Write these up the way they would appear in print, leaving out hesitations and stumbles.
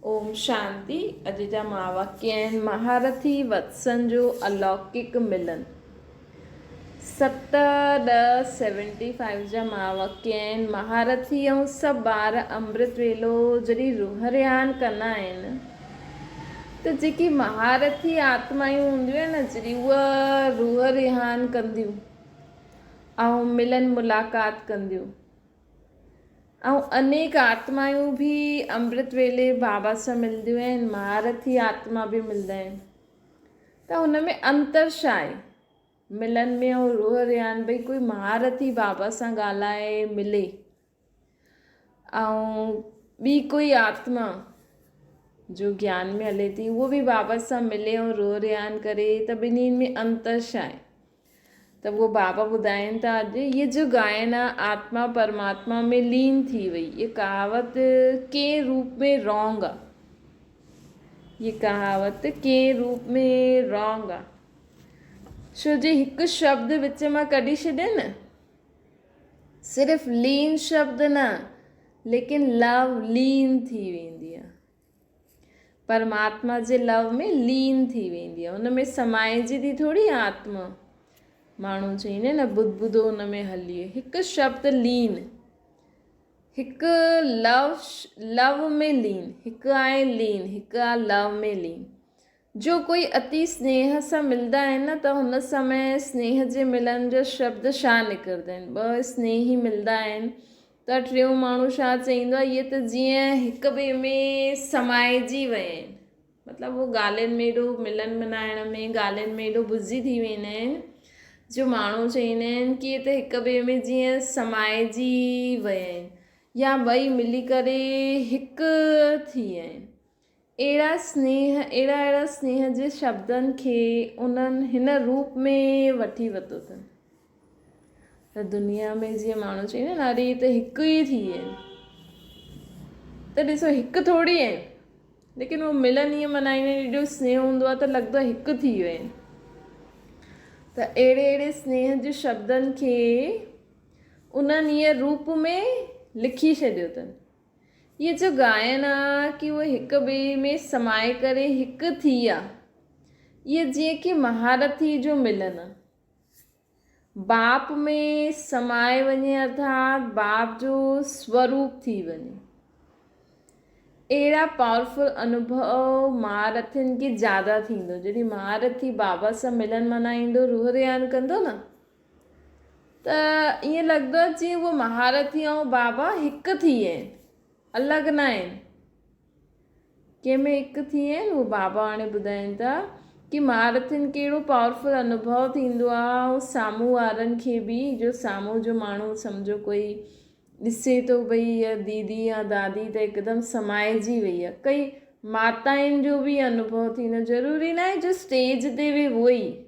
ओम शांति। अॼु जा महावाक्य आहिनि। महारथी वत्सन जो अलौकिक मिलन। 7:10:75 जा महावाक्य आहिनि। महारथी ऐं सभु ॿार अमृत वेलो जॾहिं रूह रिहान कंदा आहिनि त जेकी महारथी आत्मायूं हूंदियूं आहिनि न, जॾहिं उहा रूह रिहान कंदियूं ऐं मिलन मुलाक़ात कंदियूं ऐं अनेक आत्मायूं बि अमृत वेले बाबा सां मिलंदियूं आहिनि, महारथी आत्मा बि मिलंदा आहिनि। त हुन में अंतर छा आहे मिलन में ऐं रूह रिहान? भई कोई महारथी बाबा सां ॻाल्हाए मिले ऐं ॿी कोई आत्मा जो ज्ञान में हले थी उहो बि बाबा सां मिले ऐं रूह रिहान करे, त ॿिन्हिनि में अंतर छा आहे? त वो बाबा ॿुधाइनि था अॼु ये जो गायन आहे आत्मा परमात्मा में लीन थी वई। ये कहावत के रूप में रॉन्ग आहे। ये कहावत के रूप में रॉन्ग आहे छो जे हिकु शब्द विच मां कढी छॾे न, सिर्फ़ु लीन शब्द न, लेकिन लव लीन थी वेंदी आहे। परमात्मा जे लव में लीन थी वेंदी आहे, हुन में समाइजी थी थोरी आत्मा। माण्हू चईनि न बुध हुन में हली। हिकु शब्द लीन, हिकु लव में लीन, हिकु आहे लीन, हिकु आहे लव में लीन। जो कोई अति स्नेह सां मिलंदा आहिनि न, त हुन समय स्नेह जे मिलन जो शब्द छा निकिरंदा आहिनि? ॿ स्नेही मिलंदा आहिनि त टियों माण्हू छा चईंदो आहे? इहे त जीअं हिक ॿिए में समाइजी विया आहिनि। मतिलबु उहो ॻाल्हियुनि में एॾो मिलन मल्हाइण में ॻाल्हियुनि में एॾो बिज़ी थी वेंदा आहिनि जो माण्हू चईंदा आहिनि कि इहे त हिक ॿिए में जीअं समाइजी विया आहिनि या ॿई मिली करे हिकु थी विया आहिनि। अहिड़ा स्नेह जे शब्दनि खे उन्हनि हिन रूप में वठी वरितो अथनि त दुनिया में जीअं माण्हू चईंदा आहिनि अरे इहे त हिकु ई थी विया आहिनि, त ॾिसो हिकु थोरी आहिनि, लेकिन उहो मिलन ईअं मल्हाईंदा आहिनि, एॾो स्नेह हूंदो आहे त लॻंदो आहे हिकु थी विया आहिनि। त अहिड़े स्नेह जे शब्दनि खे उन्हनि ईअं रूप में लिखी छॾियो अथनि। ये जो गायन आहे कि उहे हिक ॿिए में समाए करे हिकु थी आहे, ये जीअं कि महारथी जो मिलन आहे। बाप में समाए वञे अर्थात बाप जो स्वरूप थी वञे। अहिड़ा पावरफुल अनुभव महारथियुनि खे ज़्यादा थींदो। जॾहिं महारथी बाबा सां मिलन मल्हाईंदो, रूह रिहान कंदो न, त ईअं लॻंदो आहे जीअं उहो महारथी ऐं बाबा हिकु थी विया आहिनि, अलॻि न आहिनि। कंहिंमें हिकु थी विया आहिनि उहो बाबा हाणे ॿुधाइनि था कि महारथियुनि खे अहिड़ो पावरफुल अनुभव थींदो आहे। ऐं साम्हूं वारनि खे बि, जो साम्हूं जो माण्हू सम्झो कोई ॾिसे थो भई इहा दीदी या दादी त हिकदमि समाइजी वई आहे। कई माताउनि जो बि अनुभव थींदो, ज़रूरी न आहे जो स्टेज ते बि उहो ई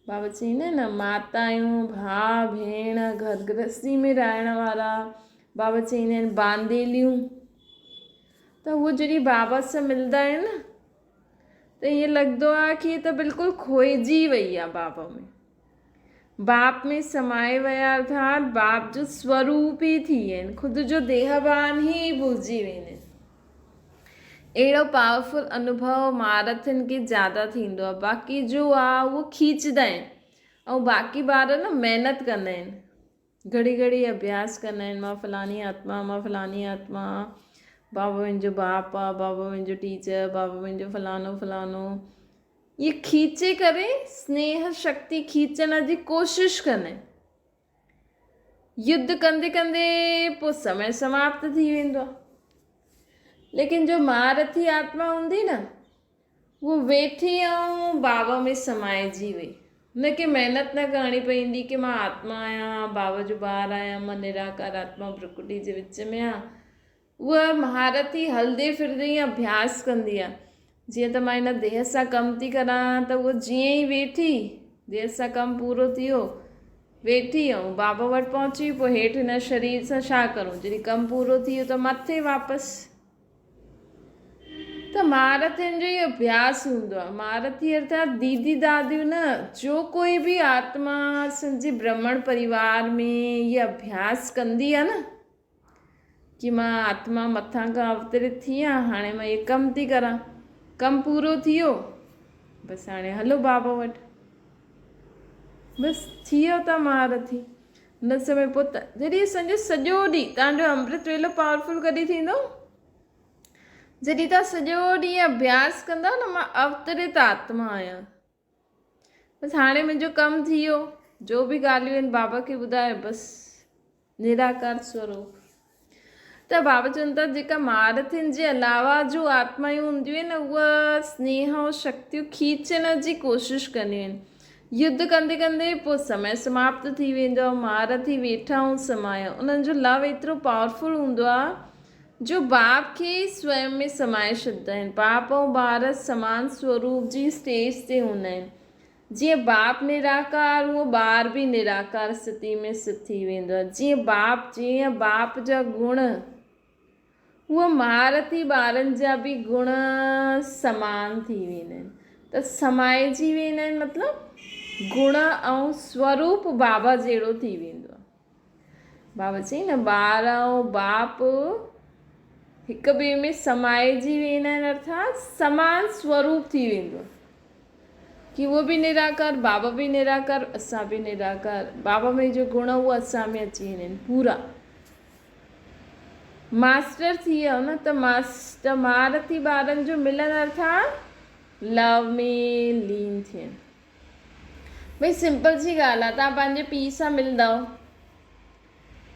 बाबा चईंदा आहिनि न, माताऊं, भाउ भेण, घर गृहस्थी में रहण वारा, बाबा चईंदा आहिनि बांदेलियूं, त उहो जॾहिं बाबा सां मिलंदा आहिनि न त ईअं लॻंदो आहे कि इहे त बिल्कुलु खोइजी वई आहे बाबा में। बाप में समाए विया अर्थात बाप जो स्वरूप ई थी विया आहिनि, ख़ुदि जो देहभान ई भुलिजी वेंदा आहिनि। अहिड़ो पावरफुल अनुभव महारथियुनि खे ज़्यादा थींदो आहे। बाक़ी जो आहे उहो खींचंदा आहिनि ऐं बाक़ी ॿार न महिनत कंदा आहिनि, घड़ी घड़ी अभ्यास कंदा आहिनि। मां फलानी आत्मा, मां फलानी आत्मा, बाबा मुंहिंजो बाप आहे, बाबा मुंहिंजो टीचर, बाबा मुंहिंजो फलानो फलानो। ये खींचे करे स्नेह शक्ति खींचण जी कोशिशि कंदा आहिनि। युद्ध कंदे कंदे पोइ समय समाप्त थी वेंदो आहे। लेकिन जो महारथी आत्मा हूंदी न, वो वेठी ऐं बाबा में समाइजी वई। हुनखे महिनत न करणी पवंदी कि मां आत्मा आहियां, बाबा जो ॿारु आहियां, मां निराकार आत्मा प्रकृति जे विच में आहियां। उहा महारथी हलंदे फिरंदे ई अभ्यास कंदी आहे। जीअं त मां हिन देह सां कमु थी करां, त उहो जीअं ई वेठी, देह सां कमु पूरो थी वियो, वेठी ऐं बाबा वटि पहुची, पोइ हेठि हिन शरीर सां छा करूं? जॾहिं कमु पूरो थी वियो त मथे वापसि। त महारथियुनि जो ई अभ्यास हूंदो आहे। महारथी अर्थात दीदी दादियूं न, जो कोई बि आत्मा संजी ब्राह्मण परिवार में ये अभ्यास कंदी आहे न, कि मां आत्मा मथां खां अवतरित थी आहियां, हाणे मां इहे कमु थी करां, कमु पूरो थी वियो, बसि हाणे हलो बाबा वटि, बसि थी वियो था महारथी। हुन समय पोइ जॾहिं असांजो सॼो ॾींहुं, तव्हांजो अमृत वेलो पावरफुल कॾहिं थींदो, जॾहिं तव्हां सॼो ॾींहुं अभ्यास कंदा न मां अवतरित आत्मा आहियां, बसि हाणे मुंहिंजो कमु थी वियो, जो बि ॻाल्हियूं आहिनि बाबा खे ॿुधाए, बसि निराकार स्वरूप। त बाबा चवनि था जेका महारथियुनि जे अलावा जो आत्मायूं हूंदियूं आहिनि उहा स्नेह ऐं शक्तियूं खींचण जी कोशिशि कंदियूं आहिनि। युद्ध कंदे कंदे पोइ समय समाप्त थी वेंदो आहे, महारथी वेठा ऐं समाया, उन्हनि जो लव एतिरो पावरफुल हूंदो आहे जो बाप खे स्वयं में समाए छॾींदा आहिनि। बाप ऐं ॿार समान स्वरूप जी स्टेज ते हूंदा आहिनि। जीअं बाप निराकार, उहो ॿार बि निराकार स्थिति में स्थित थी वेंदो आहे। जीअं बाप जा गुण, उहो महारथी ॿारनि जा बि गुण समान थी वेंदा आहिनि। त समाइजी वेंदा आहिनि, मतिलबु गुण ऐं स्वरूप बाबा जहिड़ो थी वेंदो आहे। बाबा चई न, ॿार ऐं बाप हिक ॿिए में समाइजी वेंदा आहिनि, अर्थात समान स्वरूप थी वेंदो आहे कि उहो बि निराकार, बाबा बि निराकार, असां बि निराकार। बाबा में जो गुण उहे असां में अची वेंदा आहिनि पूरा। मास्टर थी वियो न, त महारथी ॿारनि जो मिलन अर्थात लव में लीन थियनि। भई सिंपल सी ॻाल्हि आहे, तव्हां पंहिंजे पीउ सां मिलंदव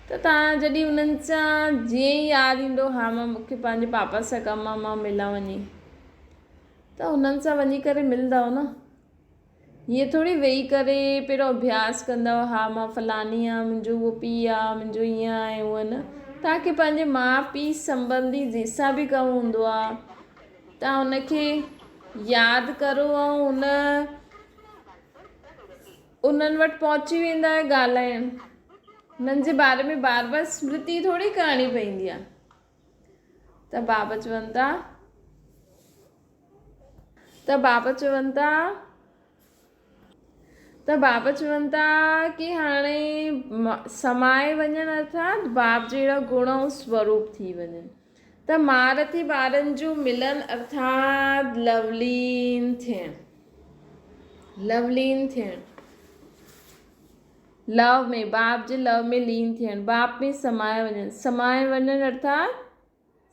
त तव्हां जॾहिं उन्हनि सां जीअं ई यादि ईंदो, हा मां मूंखे पंहिंजे पापा सां कमु आहे, मां मिलां वञी, त उन्हनि सां वञी करे मिलंदव न। हीअं थोरी वेही करे पहिरियों अभ्यास कंदव, हा मां फलानी आहे, मुंहिंजो उहो पीउ आहे, मुंहिंजो ईअं आहे उहो न। तव्हांखे पंहिंजे माउ पीउ संबंधी जंहिंसां बि कमु हूंदो आहे, तव्हां उनखे यादि करो ऐं उन्हनि वटि पहुची वेंदा आहियो ॻाल्हाइण। उन्हनि जे बारे में बार बार स्मृति थोरी करणी पवंदी आहे। त बाबा चवनि था कि हाणे समाए वञनि अर्थात बाप जहिड़ा गुण ऐं स्वरूप थी वञनि। त महारथी ॿारनि जो मिलन अर्थात लवलीन थियणु, लव में, बाप जे लव में लीन थियणु, बाप में समाए वञनि अर्थात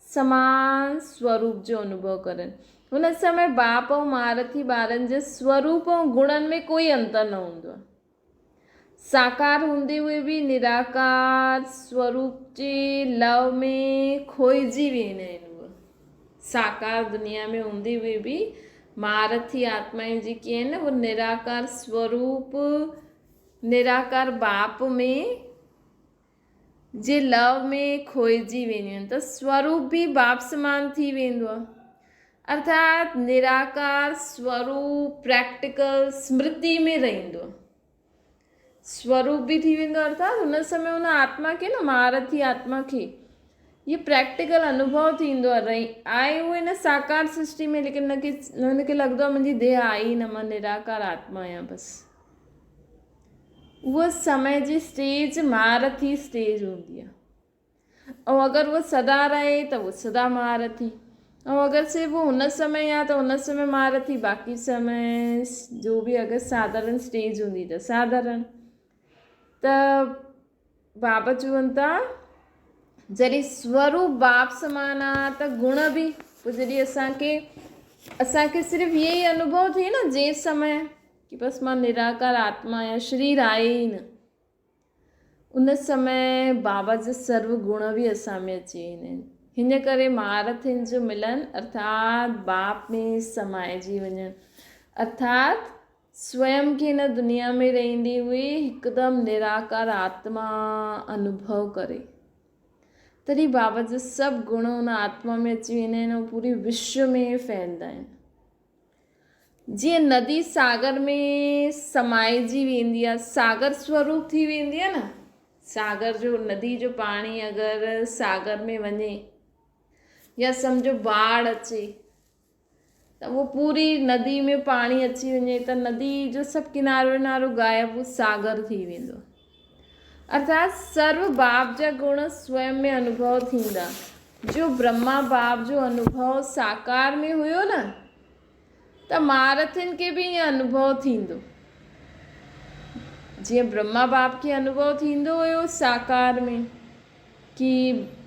समान स्वरूप जो अनुभव करनि। हुन समय बाप ऐं महारथी ॿारनि जे स्वरूप ऐं गुणनि में कोई अंतर न हूंदो आहे। साकार हूंदे हुए बि निराकार स्वरूप जे लव में खोइजी वेंदा आहिनि। उहे साकार दुनिया में हूंदे हुए बि महारथी आत्माएं जेकी आहिनि उहे निराकार स्वरूप, निराकार बाप में जे लव में खोइजी वेंदियूं आहिनि। त स्वरूप बि बाप समान थी वेंदो आहे, अर्थात निराकार स्वरूप प्रैक्टिकल स्मृति में रहंदो आहे। स्वरूप बि थी वेंदो, अर्थात हुन समय हुन आत्मा खे न, महारथी आत्मा खे ये प्रैक्टिकल अनुभव थींदो आहे। आहे उहे न साकार सृष्टि में, लेकिन हुनखे लॻंदो आहे मुंहिंजी देह आई न, मां निराकार आत्मा आहियां। बसि उहा समय जी स्टेज महारथी स्टेज हूंदी आहे। ऐं अगरि उहा सदा रहे त उहा सदा महारथी, ऐं अगरि सिर्फ़ु हुन समय आहे त हुन समय महारथी, बाक़ी समय जो बि अगरि साधारण स्टेज हूंदी त साधारण। त बाबा चवनि था जॾहिं स्वरूप बाप समान आहे त गुण बि, पोइ जॾहिं असांखे सिर्फ़ु इहे ई अनुभव थिए न जंहिं समय कि बसि मां निराकार आत्मा आहियां, शरीर आहे ई न, उन समय बाबा जा सर्व गुण बि असां में अची वेंदा आहिनि। हिन करे महारथियुनि जो मिलन अर्थात बाप में समाइजी वञनि, अर्थात स्वयं खे हिन दुनिया में रहंदे हुए हिकदमि निराकार आत्मा अनुभव करे, तॾहिं बाबा जा सभु गुण उन आत्मा में अची वेंदा आहिनि ऐं पूरे विश्व में फैलंदा आहिनि। जीअं नदी सागर में समाइजी वेंदी आहे, सागर स्वरूप थी वेंदी आहे न, सागर जो, नदी जो पाणी अगरि सागर में वञे या सम्झो बाढ़ अचे त उहो पूरी नदी में पाणी अची वञे त नदी जो सभु किनारो विनारो गायब, सागर थी वेंदो। अर्थात सर्व बाप जा गुण स्वयं में अनुभव थींदा। जो ब्रह्मा बाप जो अनुभव साकार में हुयो न, त महारथियुनि खे बि ईअं अनुभव थींदो। जीअं ब्रह्मा बाप खे अनुभव थींदो हुयो साकार में, कि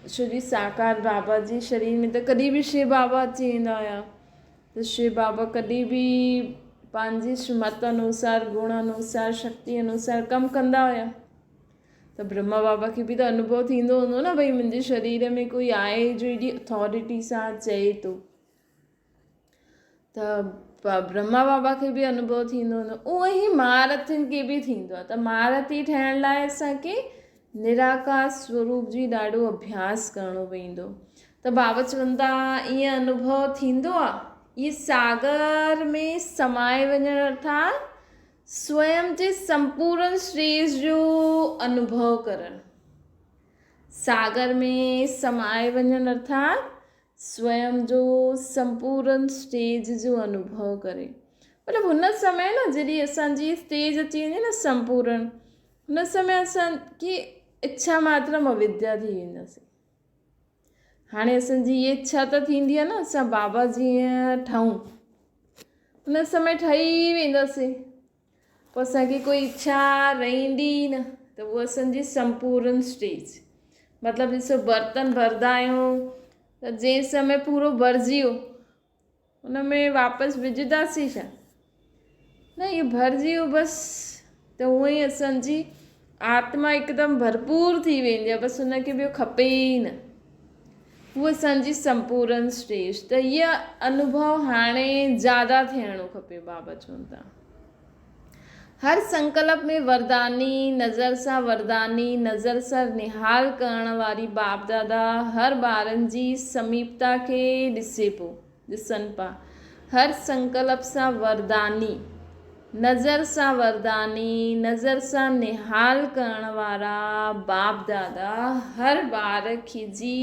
छो जी साकार बाबा जी शरीर में त कॾहिं बि शिव बाबा अची वेंदा हुया, त शिव बाबा कॾहिं बि पंहिंजी श्रीमत अनुसार गुण अनुसार शक्ति अनुसार कमु कंदा हुया। त ब्रह्मा बाबा खे बि त अनुभव थींदो हूंदो न, भई मुंहिंजे शरीर में कोई आहे जो एॾी अथॉरिटी सां चए थो, त ब्रह्मा बाबा खे बि अनुभव थींदो हूंदो। उहो ई महारथियुनि खे बि थींदो आहे। त महारथी ठहिण लाइ असांखे निराकार स्वरूप जी ॾाढो अभ्यास करिणो पवंदो। त बाबा चवनि था ईअं अनुभव थींदो आहे, इहे सागर में समाए वञणु अर्थात स्वयं जे संपूर्ण स्टेज जो अनुभव करणु। सागर में समाए वञणु अर्थात स्वयं जो संपूर्ण स्टेज जो अनुभव करे। मतिलबु हुन समय न जॾहिं असांजी स्टेज अची वञे न संपूर्ण, हुन समय असांखे इच्छा मात्रम अविद्या थी वेंदासीं। हाणे असांजी इहा इच्छा त थींदी आहे न असां बाबा जीअं ठहूं, हुन समय ठही वेंदासीं। पोइ असांखे कोई इच्छा रहंदी न, त उहा असांजी संपूर्ण स्टेज। मतिलबु ॾिसो बर्तन भरंदा आहियूं त जंहिं समय पूरो भरिजी वियो हुन में वापसि विझंदासीं छा? न, इहो भरिजी वियो बसि। त हूअं ई असांजी आत्मा हिकदमि भरपूर थी वेंदी आहे, बसि हुनखे ॿियो खपे ई न। उहा असांजी संपूर्ण स्टेज। त इहा अनुभव हाणे ज़्यादा थियणो खपे। बाबा चवनि था हर संकल्प में वरदानी नज़र सां वरदानी नज़र सां निहाल करण वारी बाप दादा हर ॿारनि जी समीपता खे ॾिसे पियो, ॾिसनि पिया। हर संकल्प सां वरदानी नज़र सां वरदानी नज़र सां निहाल करण वारा बाप दादा हर ॿार खे जी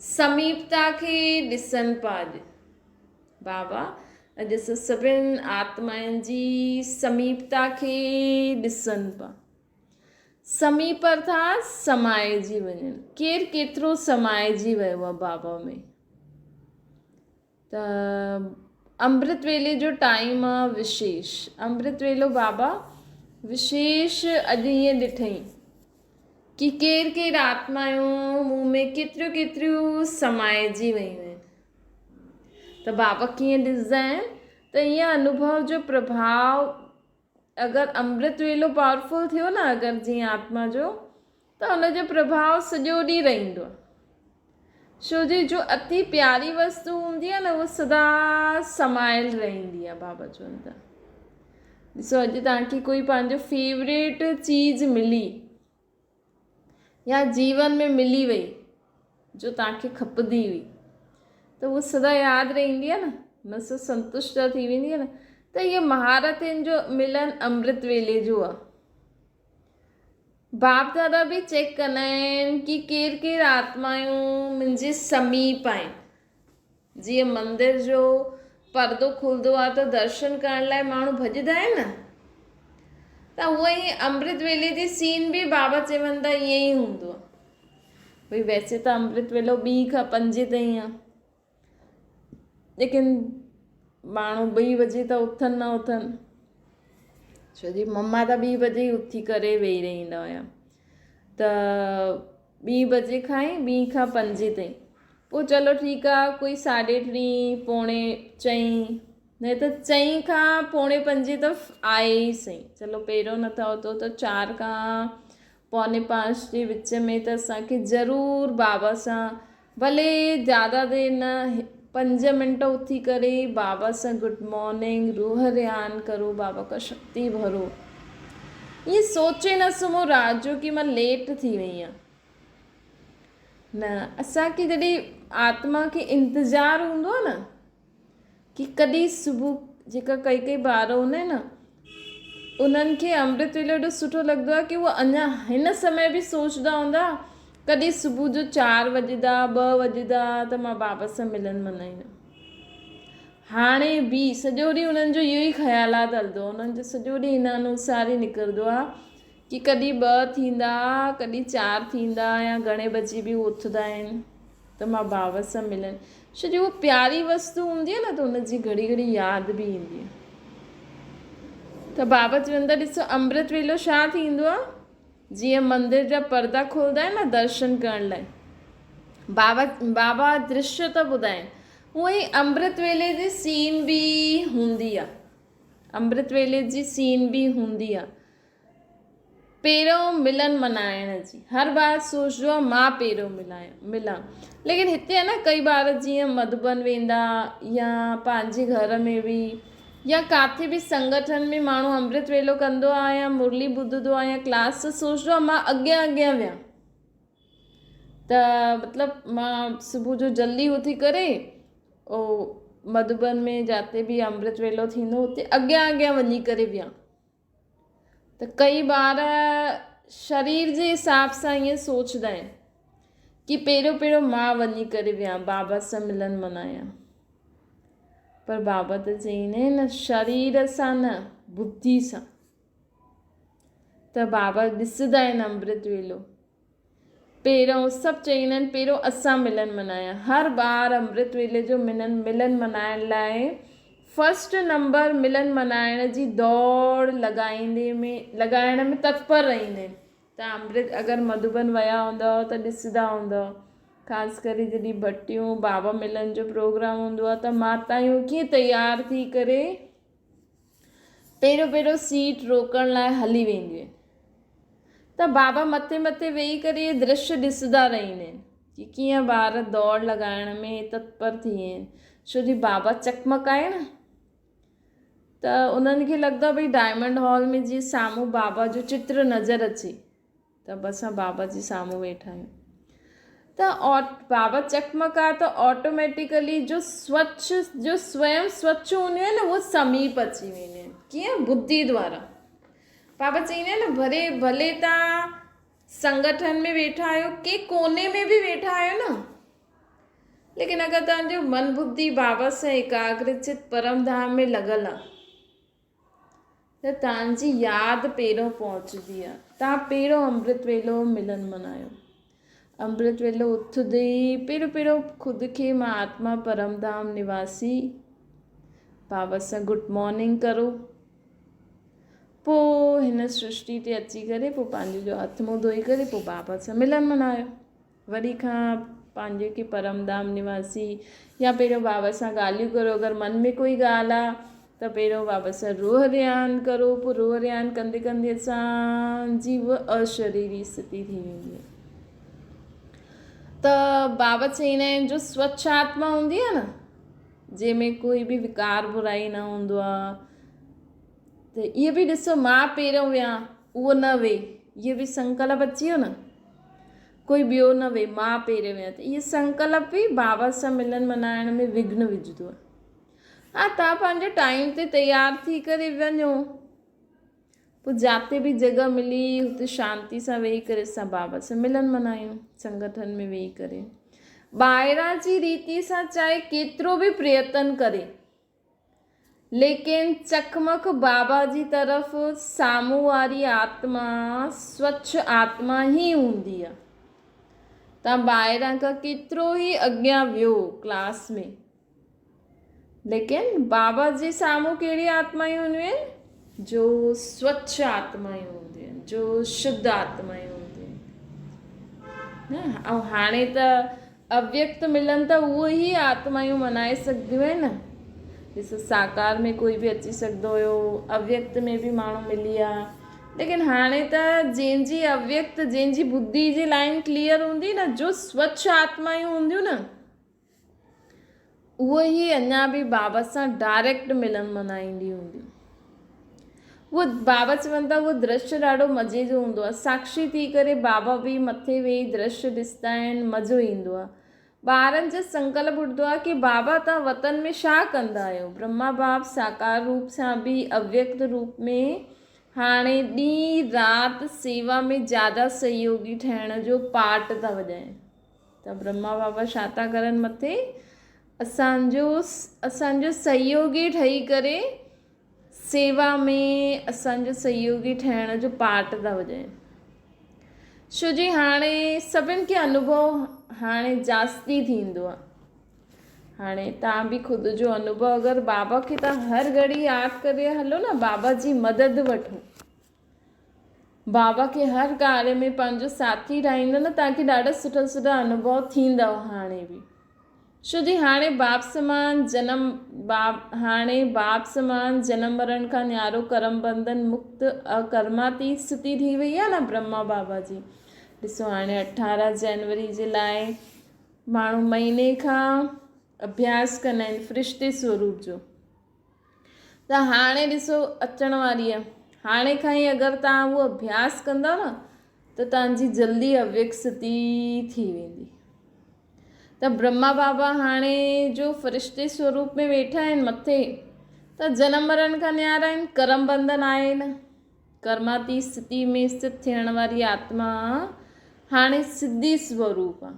समीपता खे ॾिसनि पिया। बाबा अॼु सभिनि आत्माउनि जी समीपता खे ॾिसनि पिया। समीप अर्थात समाइजी वञनि। केरु केतिरो समाइजी वियो आहे बाबा में। त अमृत वेले जो टाइम आहे विशेष। अमृत वेलो बाबा विशेष अॼु ईअं ॾिठई कि केरु केरु आत्माऊं मूं में केतिरियूं केतिरियूं समाइजी वयूं आहिनि। त बाबा कीअं ॾिसंदा आहिनि त ईअं अनुभव जो प्रभाव अगरि अमृत वेलो पावरफुल थियो न, अगरि जीअं आत्मा जो, त हुनजो प्रभाव सॼो ॾींहुं रहंदो आहे। छो जी जो अति प्यारी वस्तु हूंदी आहे न उहा सदा समायल रहंदी आहे। बाबा चवनि था ॾिसो अॼु तव्हांखे कोई पंहिंजो फेवरेट चीज़ मिली या जीवन में मिली वई जो तव्हांखे खपंदी हुई, त उहा सदा यादि रहंदी आहे न, हुन सां संतुष्ट थी वेंदी आहे न। त इहे महारथियुनि जो मिलन अमृत वेले जो आहे। बाप दादा बि चेक कंदा आहिनि कि केरु केरु आत्माऊं मुंहिंजे समीप आहिनि। जीअं मंदिर जो परदो खुलंदो आहे त दर्शन करण लाइ माण्हू भॼंदा आहिनि न, त उहा ई अमृत वेले जी सीन बि बाबा चवनि था ईअं ई हूंदो आहे। भई वैसे त अमृत वेलो 2 खां 5 ताईं आहे, लेकिन माण्हू 2 बजे त उथनि न उथनि, छो जी मम्मा त 2 बजे ई उथी करे वेही रहंदा हुया। त 2 बजे खां ई 2 खां 5 ताईं, पोइ चलो ठीकु आहे कोई 3:30 पौणे 4, न त 4 खां पौणे 5 त आहे ई सही। चलो पहिरियों नथा उथो त 4 खां पौणे 5 जे विच में त असांखे ज़रूरु बाबा सां भले ज़्यादा देरि न 5 मिंट उथी करे बाबा सां गुड मॉर्निंग रूह रियान करो, बाबा का शक्ति भरो। ये सोचे न सुम्हो रात जो कि मां लेट थी वई आहियां न। असांखे जॾहिं आत्मा खे इंतज़ारु हूंदो आहे न कि कॾहिं सुबुह, जेका कई ॿार हूंदा आहिनि न उन्हनि खे अमृत वेलो एॾो सुठो लॻंदो आहे कि उहो अञा हिन समय बि सोचंदा हूंदा कॾहिं सुबुह जो 4 वॼंदा 2 वॼंदा त मां बाबा सां मिलन मनाईंदमि। हाणे बि सॼो ॾींहुं उन्हनि जो इहो ई ख़्यालात हलंदो, उन्हनि जो सॼो ॾींहुं हिन अनुसार ई निकिरंदो आहे कि कॾहिं 2 थींदा, कॾहिं 4 थींदा या घणे बजे बि उथंदा आहिनि त मां बाबा सां मिलनि। छो जो उहो प्यारी वस्तु हूंदी आहे न, त हुनजी घड़ी घड़ी यादि बि ईंदी आहे। त बाबा चवंदा, ॾिसो अमृत वेलो छा थींदो आहे, जीअं मंदिर जा पर्दा खोलंदा आहिनि न दर्शन करण लाइ, बाबा दृश्य त ॿुधाइनि, हूअं ई अमृत वेले जी सीन बि हूंदी आहे। अमृत वेले जी सीन बि हूंदी आहे। पहिरियों मिलन मल्हाइण जी हर बार सोचजो आहे मां पहिरियों मिलां, लेकिन हिते आहे न कई ॿार जीअं मधुबन वेंदा या पंहिंजे घर में बि या किथे बि संगठन में माण्हू अमृत वेलो कंदो आहे या मुरली ॿुधंदो आहे या क्लास, सोचंदो आहे मां अॻियां वियां। त मतिलबु मां सुबुह जो जल्दी उथी करे ओ मधुबन में जिते बि अमृत वेलो थींदो हुते अॻियां वञी करे वियां। त कई ॿार शरीर जे हिसाब सां ईअं सोचंदा आहिनि कि पहिरियों मां वञी करे वियां, बाबा सां मिलन मल्हायां। पर बाबा त चईंदा आहिनि न, शरीर सां न, बुद्धि सां। त बाबा ॾिसंदा आहिनि अमृत वेलो, पहिरियों सभु चईंदा आहिनि पहिरियों असां मिलन मल्हायां। हर बार अमृत वेले जो मिलन मल्हाइण लाइ फर्स्ट नंबर मिलन मल्हाइण जी दौड़ लॻाइण में तत्पर रहंदा आहिनि। त अमृत अगरि मधुबन विया हूंदव त ॾिसंदा हूंदव, ख़ासि करे जॾहिं भटियूं बाबा मिलन जो प्रोग्राम हूंदो आहे त मातायूं कीअं तयार थी करे पहिरियों सीट रोकण लाइ हली वेंदियूं आहिनि। त बाबा मथे वेही करे दृश्य ॾिसंदा रहंदा आहिनि कि कीअं ॿार दौड़ लॻाइण में तत्पर थी विया आहिनि। छो जी बाबा चकमकाए न, त उन्हनि खे लॻंदो आहे भई डायमंड हॉल में जीअं साम्हूं बाबा जो चित्र नज़र अचे त बसि असां बाबा जे साम्हूं वेठा आहियूं। त बाबा चकमका त ऑटोमेटिकली जो स्वयं स्वच्छ हूंदियूं आहिनि न, उहो समीप अची वेंदियूं आहिनि। कीअं? बुद्धि द्वारा। बाबा चईंदा आहिनि न, भले तव्हां संगठन में वेठा आहियो, के कोने में बि वेठा आहियो न, लेकिन अगरि तव्हांजो मन बुद्धि बाबा सां एकाग्रचित परम धाम में लॻल आहे त तव्हांजी यादि पहिरियों पहुचंदी आहे। तव्हां पहिरियों अमृत वेलो मिलन मल्हायो। अमृत वेलो उथंदे ई पहिरियों ख़ुदि खे मां आत्मा परम धाम निवासी बाबा सां गुड मॉर्निंग करो। पोइ हिन सृष्टि ते अची करे पोइ पंहिंजो जो हथ मुंहुं धोई करे पोइ बाबा सां मिलन मल्हायो। वरी खां पंहिंजे के परम धाम निवासी या पहिरियों बाबा सां ॻाल्हियूं करो। अगरि मन में कोई ॻाल्हि आहे त पहिरियों बाबा सां रोह रियान करो। पोइ रोह रियान कंदे कंदे असांजी उहा अशरीरी स्थिति थी वेंदी आहे। त बाबा चईंदा आहिनि जो स्वच्छ आत्मा हूंदी आहे न, जंहिंमें कोई बि विकार बुराई न हूंदो आहे, त इहे बि ॾिसो मां पहिरियों वियां, उहो न वे, इहो बि संकल्प अची वियो न, कोई ॿियो न वे, मां पहिरियों वियां। त इहे संकल्प बि बाबा सां मिलन मल्हाइण में विघ्न विझंदो आहे। हा, तव्हां पंहिंजो टाइम ते तयार थी करे वञो, पोइ जिते बि जॻह मिली हुते शांति सां वेही करे असां बाबा सां मिलन मल्हायूं, संगठन में वेही करे। ॿाहिरां जी रीति सां चाहे केतिरो बि प्रयत्न करे, लेकिन चकमक बाबा जी तरफ़ साम्हूं वारी आत्मा स्वच्छ आत्मा ई हूंदी आहे। तव्हां ॿाहिरां खां केतिरो ई अॻियां वियो क्लास में, लेकिन बाबा जे साम्हूं कहिड़ी आत्मायूं हूंदियूं आहिनि? जो स्वच्छ आत्मायूं हूंदियूं आहिनि, जो शुद्ध आत्मायूं हूंदियूं आहिनि न। ऐं हाणे त अव्यक्त मिलन त उहो ई आत्मायूं मनाए सघंदियूं आहिनि न। ॾिसो साकार में कोई बि अची सघंदो हुयो, अव्यक्त में बि माण्हू मिली आहे, लेकिन हाणे त जंहिंजी अव्यक्त, जंहिंजी बुद्धि जी लाइन क्लियर हूंदी न, जो स्वच्छ आत्मायूं हूंदियूं न, उहो ई अञा बि बाबा सां डायरेक्ट मिलन मल्हाईंदी हूंदियूं। उहो बाबा चवनि था उहो दृश्य ॾाढो मज़े जो हूंदो आहे। साक्षी थी करे बाबा बि मथे वेही दृश्य ॾिसंदा आहिनि, मज़ो ईंदो आहे। ॿारनि जो संकल्प उठंदो आहे कि बाबा तव्हां वतन में छा कंदा आहियो? ब्रह्मा बाप साकार रूप सां बि अव्यक्त रूप में हाणे ॾींहुं राति सेवा में ज़्यादा सहयोगी ठहिण जो पार्ट था वॼाइनि। त ब्रह्मा बाबा छा था करनि? मथे असांजो सहयोगी ठही करे सेवा में असांजो सहयोगी ठहिण जो पार्ट था वॼाइनि। छो जी हाणे सभिनि खे अनुभव हाणे जास्ती थींदो आहे। हाणे तव्हां बि ख़ुदि जो अनुभव अगरि बाबा खे तव्हां हर घड़ी यादि करे हलो न, बाबा जी मदद वठो, बाबा खे हर कार्य में पंहिंजो साथी ठाहींदो न, तव्हांखे ॾाढा सुठा सुठा अनुभव थींदव हाणे बि। छो जी हाणे बाप समान जनम मरण खां न्यारो कर्म बंधन मुक्त अकर्माती स्थिति थी वई आहे न ब्रह्मा बाबा जी। ॾिसो हाणे 18 जनवरी जे लाइ माण्हू महीने खां अभ्यास कंदा आहिनि फ़रिश्ते स्वरूप जो। त हाणे ॾिसो अचण वारी आहे, हाणे खां ई अगरि तव्हां उहो अभ्यास कंदव न त तव्हांजी जल्दी अव्यक्त स्थिति थी वेंदी। त ब्रह्मा बाबा हाणे जो फ़रिश्ते स्वरूप में वेठा आहिनि मथे, त जनम मरण खां न्यारा आहिनि, कर्म बंधन आहे न, कर्माती स्थिति में स्थित थियण वारी आत्मा हाणे सिद्धि स्वरूप आहे।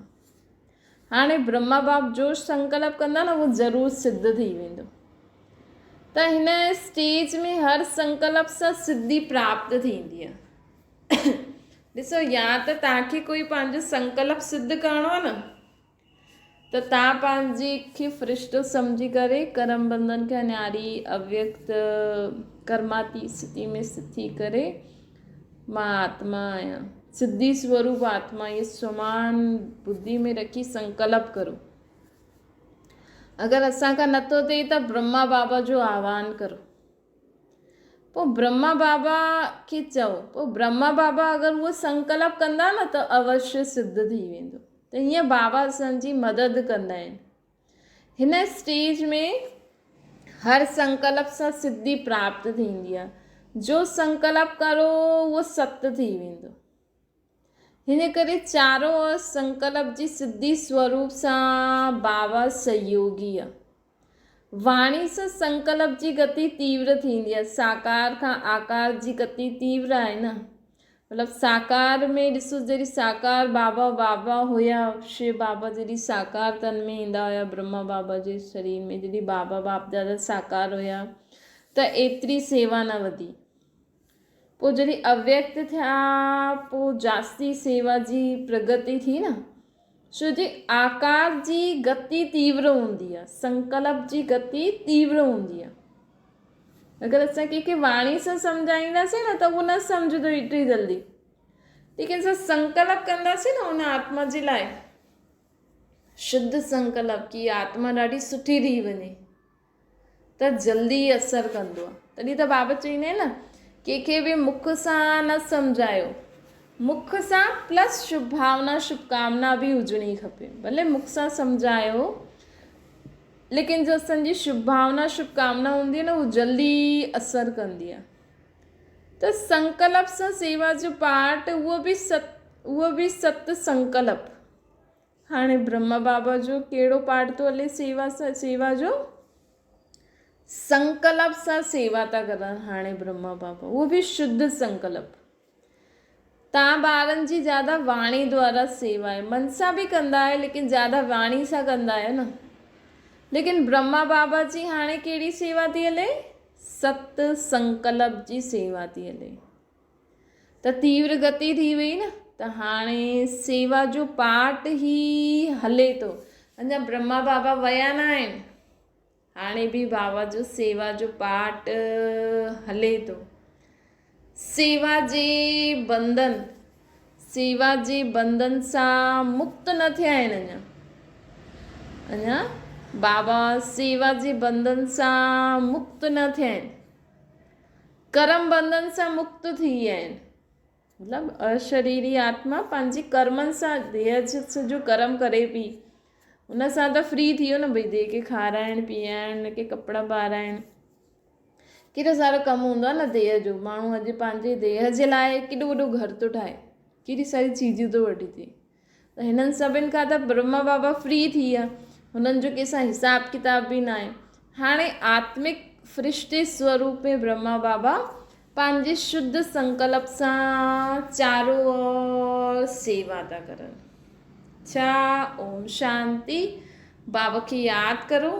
हाणे ब्रह्मा बाप जो संकल्प कंदा न, उहो ज़रूरु सिद्ध थी वेंदो। त हिन स्टेज में हर संकल्प सां सिद्धि प्राप्त थींदी आहे। ॾिसो या त तव्हांखे कोई पंहिंजो संकल्प सिद्ध करिणो आहे न, त तव्हां पंहिंजे खे फ़रिश्तो सम्झी करे कर्म बंधन खे न्यारी अव्यक्त कर्माती स्थिति में स्थित थी करे मां आत्मा आहियां, सिद्धि स्वरूप आत्मा, ये समान बुद्धि में रखी संकल्प करो। अगरि असांखां नथो थिए त ब्रह्मा बाबा जो आह्वान करो, पोइ ब्रह्मा बाबा खे चओ, पोइ ब्रह्मा बाबा अगरि उहो संकल्प कंदा न त अवश्य सिद्ध थी वेंदो। त हीअं बाबा असांजी मदद कंदा आहिनि। हिन स्टेज में हर संकल्प सां सिद्धि प्राप्त थींदी आहे। जो संकल्प करो उहो सत्य थी वेंदो। हिन करे चारों ओर संकल्प जी सिद्धि स्वरूप सां बाबा सहयोगी आहे। वाणी सां संकल्प जी गति तीव्र थींदी आहे। साकार खां आकार जी गति तीव्र आहे न, मतिलबु साकार में ॾिसो जॾहिं साकार बाबा हुया, शिव बाबा जॾहिं साकार तन में ईंदा हुया ब्रह्मा बाबा जे शरीर में, जॾहिं बाबा बाप दादा साकार हुया त एतिरी सेवा न वधी। पोइ जॾहिं अव्यक्त थिया पोइ जास्ती सेवा जी प्रगति थी न, छो जी आकार जी गति तीव्र हूंदी आहे, संकल्प जी गति तीव्र हूंदी आहे। अगरि असां कंहिंखे वाणी सां सम्झाईंदासीं न त उहो न सम्झंदो एतिरी जल्दी, लेकिन असां संकल्प कंदासीं न उन आत्मा जे लाइ, शुद्ध संकल्प की आत्मा ॾाढी सुठी थी वञे, त जल्दी असरु कंदो आहे। तॾहिं त बाबा चवंदा आहिनि न, कंहिंखे बि मुख सां न सम्झायो, मुख सां प्लस शुभ भावना शुभकामना बि हुजणी खपे। भले मुख सां सम्झायो, लेकिन जो असांजी शुभ भावना शुभकामना हूंदी आहे न, उहो जल्दी असरु कंदी आहे। त संकल्प सां सेवा जो पार्ट उहो बि सत संकल्प। हाणे ब्रह्मा बाबा जो कहिड़ो पार्ट थो हले सेवा जो? संकल्प सां सेवा था करनि हाणे ब्रह्मा बाबा, उहो बि शुद्ध संकल्प। तव्हां ॿारनि जी ज़्यादा वाणी द्वारा सेवा आहे, मन सां बि कंदा आहियो लेकिन ज़्यादा वाणी सां कंदा आहियो न। लेकिन ब्रह्मा बाबा जी हाणे कहिड़ी सेवा थी हले? सत संकल्प जी सेवा थी हले। त तीव्र गति थी वई न, त हाणे सेवा जो पार्ट ई हले थो। अञा ब्रह्मा बाबा विया न आहिनि, हाणे बि बाबा जो सेवा जो पार्ट हले थो। सेवा जे बंधन सां मुक्त न थिया आहिनि अञा बाबा सेवा जे बंधन सां मुक्त न थिया आहिनि, कर्म बंधन सां मुक्त थी विया आहिनि। मतिलबु अशरीरी आत्मा पंहिंजी कर्मनि सां देह जो कर्म करे पई, उन सां त फ्री थी वियो न, भई देह खे खाराइण पीआइण, हुनखे कपिड़ा पाराइण, केॾो सारो कमु हूंदो आहे न देह जो। माण्हू अॼु पंहिंजे देह जे लाइ केॾो वॾो घर थो ठाहे, केॾी सारी चीजूं थो वठी थिए। त हिननि सभिनि खां त ब्रह्मा बाबा फ्री थी विया, हुननि जो कंहिंसां हिसाब किताब बि न आहे। हाणे आत्मिक फ़रिश्ते स्वरूप में ब्रह्मा बाबा पंहिंजे शुद्ध संकल्प सां चारों ओर सेवा था करनि। ओम शांति। बाबा खे यादि करो।